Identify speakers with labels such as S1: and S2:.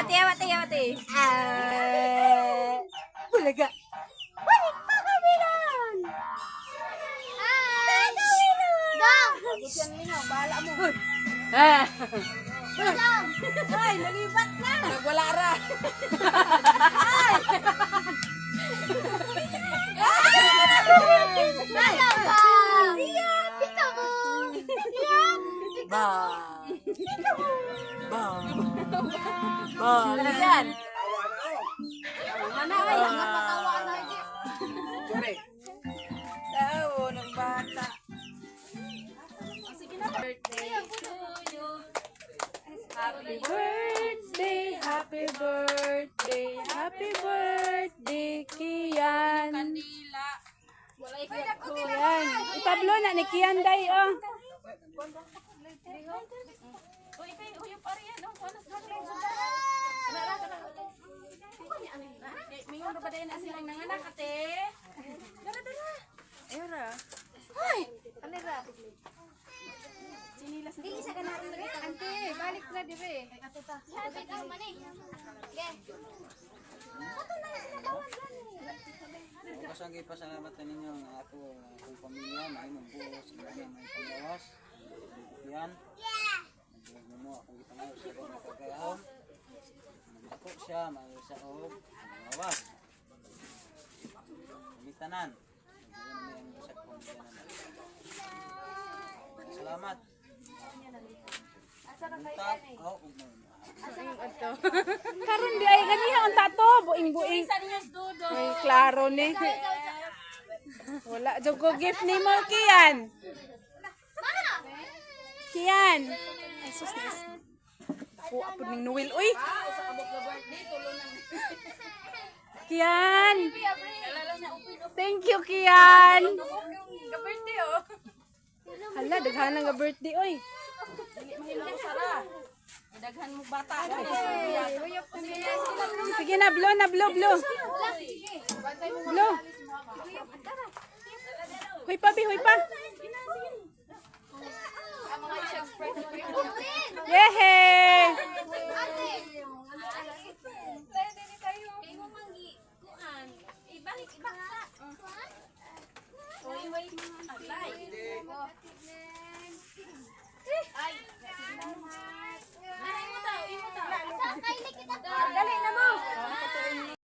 S1: Awati. Bulaga. Balik pa kami nun!
S2: Hi! Dong!
S1: Yan minyo, bahala mo.
S2: Dong!
S1: Ay, nalibat na! Nagwala ra.
S2: Dong ba? Pika mo!
S1: Ba. Yan. Mana ay
S2: Napatawa na niya.
S1: Tao ng bata. Sige na. Birthday to you. Happy birthday, Kian. Kandila. Yan. Itablo na ni Kian day, oh. Uy, yung pariyan, oh. Panas doon lang. Mayroon ba din na silang nanganak, ate? Dara. Era. Hoy! Alera. Sinilas na.
S2: Isa ka natin rin.
S1: Ante, balik na dire. Ay, ato ta.
S2: Happy daw man eh. Okay. Bato na nga sila bawal gani.
S3: Kasang ipasalamat ninyo ng ako akong pamilya, may mabuhos, may panglawas. Yan. Huwag mo akong ipangaw sa mga kagayahon. Ako siya, may sa og panglawas. Kumitanan. Salamat. Muntak. Oh,
S1: Karon di ay ganiha ang tato, buing-buing. Ay, klaro ni. Wala jud ko gift ni mo, Kian. Kian. Ay, sus na. Ako apo ning Noel, uy. Kian. Thank you, Kian. Ka-birthday, oh. Hala, daghan nga birthday, oy. Mahilo ko sara. Daghan mo bata. Sige na, blow. Blow. Huy pa. Yehey! Dali na mo.